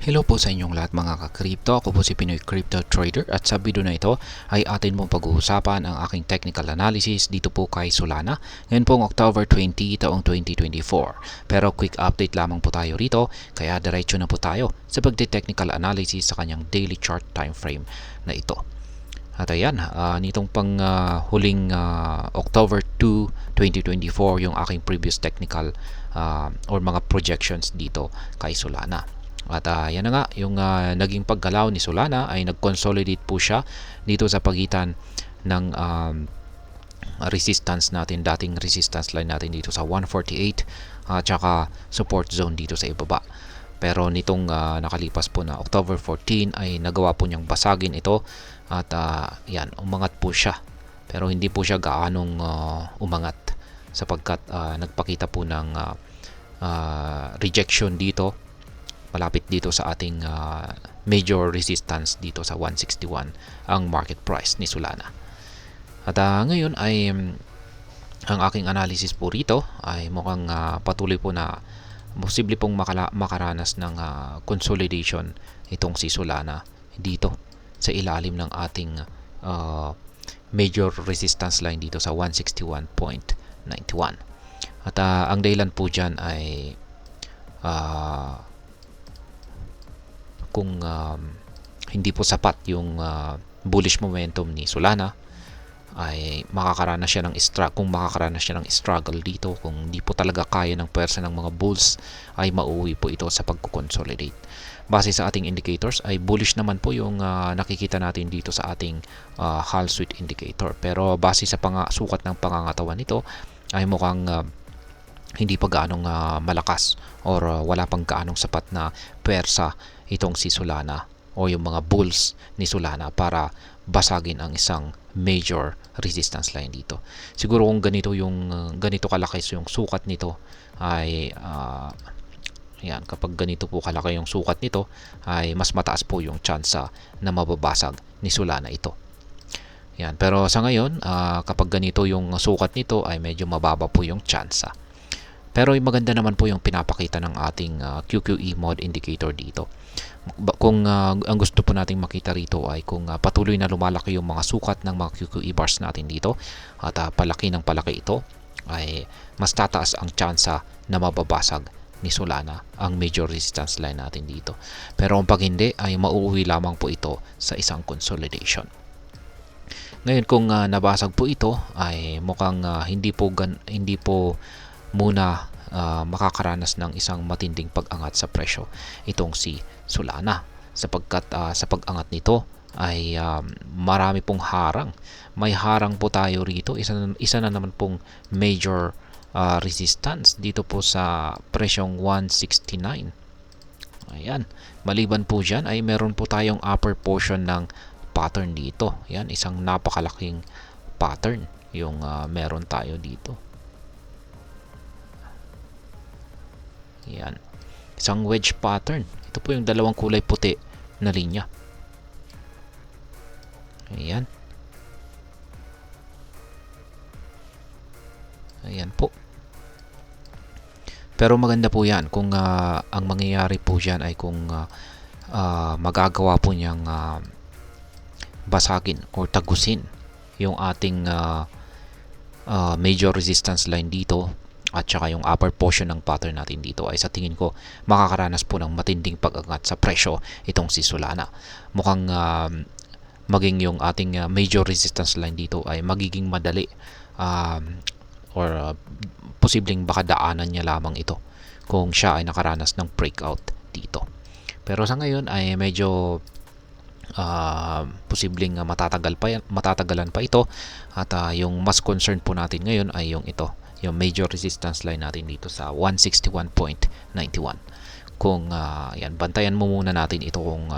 Hello po sa inyong lahat mga ka-crypto. Ako po si Pinoy Crypto Trader at sa video na ito ay atin mong pag-uusapan ang aking technical analysis dito po kay Solana ngayon pong October 20 taong 2024. Pero quick update lamang po tayo rito kaya diretso na po tayo sa pagde-technical analysis sa kanyang daily chart time frame na ito. At ayan, nitong pang huling October 2, 2024 yung aking previous technical or mga projections dito kay Solana. At yan na nga, yung naging paggalaw ni Solana ay nag-consolidate po siya dito sa pagitan ng resistance natin, dating resistance line natin dito sa 148 at saka support zone dito sa ibaba. Pero nitong nakalipas po na October 14 ay nagawa po niyang basagin ito at yan, umangat po siya. Pero hindi po siya gaanong umangat sapagkat nagpakita po ng rejection dito malapit dito sa ating major resistance dito sa 161 ang market price ni Solana. At ngayon ay ang aking analysis po rito ay mukhang patuloy po na posible pong makaranas ng consolidation itong si Solana dito sa ilalim ng ating major resistance line dito sa 161.91. At ang dahilan po dyan ay kung hindi po sapat yung bullish momentum ni Solana ay makakaranas siya ng struggle dito. Kung hindi po talaga kaya ng pwersa ng mga bulls ay mauwi po ito sa pagko-consolidate. Base sa ating indicators ay bullish naman po yung nakikita natin dito sa ating Hall Street indicator, pero base sa sukat ng pangangatawan nito ay mukhang hindi pa gaanong malakas or wala pang gaanong sapat na pwersa itong si Solana o yung mga bulls ni Solana para basagin ang isang major resistance line dito. Siguro kung ganito kalaki yung sukat nito ay yan, kapag ganito po kalaki yung sukat nito ay mas mataas po yung tsansa na mababasag ni Solana ito. Yan, pero sa ngayon kapag ganito yung sukat nito ay medyo mababa po yung tsansa. Pero maganda naman po yung pinapakita ng ating QQE mode indicator dito. Kung ang gusto po nating makita rito ay kung patuloy na lumalaki yung mga sukat ng mga QQE bars natin dito at palaki ng palaki ito, ay mas tataas ang tsansa na mababasag ni Solana ang major resistance line natin dito. Pero kung pag hindi ay mauuwi lamang po ito sa isang consolidation. Ngayon kung nabasag po ito ay mukhang hindi po muna makakaranas ng isang matinding pag-angat sa presyo itong si Solana sapagkat sa pag-angat nito ay marami pong harang. May harang po tayo rito, isa na naman pong major resistance dito po sa presyong 169. Ayan, maliban po dyan ay meron po tayong upper portion ng pattern dito. Yan, isang napakalaking pattern yung meron tayo dito. Yan. Isang wedge pattern. Ito po yung dalawang kulay puti na linya. Ayan. Ayan po. Pero maganda po yan kung ang mangyayari po dyan ay kung magagawa po niyang basagin or tagusin yung ating major resistance line dito at saka yung upper portion ng pattern natin dito ay sa tingin ko makakaranas po ng matinding pag-angat sa presyo itong si Solana. Mukhang maging yung ating major resistance line dito ay magiging madali or posibleng baka daanan niya lamang ito kung siya ay nakaranas ng breakout dito. Pero sa ngayon ay medyo posibleng matatagalan pa ito at yung mas concern po natin ngayon ay yung ito, yung major resistance line natin dito sa 161.91. Kung yan, bantayan mo muna natin ito kung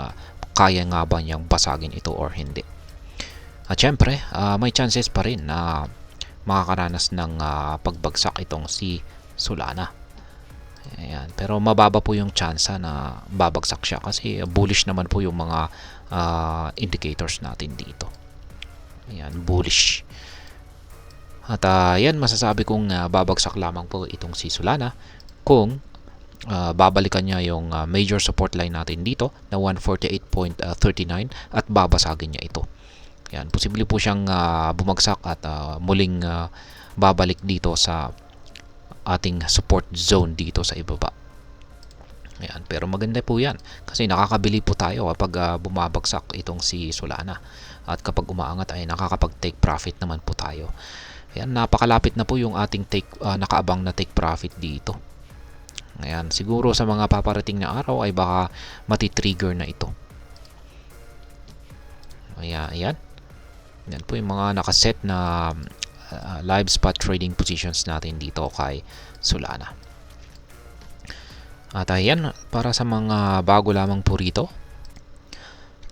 kaya nga ba niyang basagin ito or hindi. At syempre, may chances pa rin na makakaranas ng pagbagsak itong si Solana. Ayan, pero mababa po yung tsansa na babagsak siya kasi bullish naman po yung mga indicators natin dito. Ayan, bullish. At yan, masasabi kong babagsak lamang po itong si Solana kung babalikan niya yung major support line natin dito na 148.39 at babasagin niya ito. Yan, posible po siyang bumagsak at muling babalik dito sa ating support zone dito sa ibaba. Ayan, pero maganda po yan kasi nakakabili po tayo kapag bumabagsak itong si Solana, at kapag umaangat ay nakakapag-take profit naman po tayo. Ayan, napakalapit na po yung ating nakaabang na take profit dito. Ayan, siguro sa mga paparating na araw ay baka matitrigger na ito. Ayan, ayan. Yan po yung mga nakaset na live spot trading positions natin dito kay Solana. At ayan, para sa mga bago lamang po rito,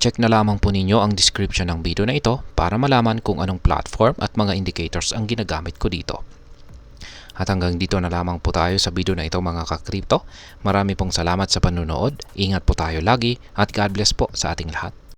check na lamang po ninyo ang description ng video na ito para malaman kung anong platform at mga indicators ang ginagamit ko dito. At hanggang dito na lamang po tayo sa video na ito mga ka-crypto. Marami pong salamat sa panunood. Ingat po tayo lagi at God bless po sa ating lahat.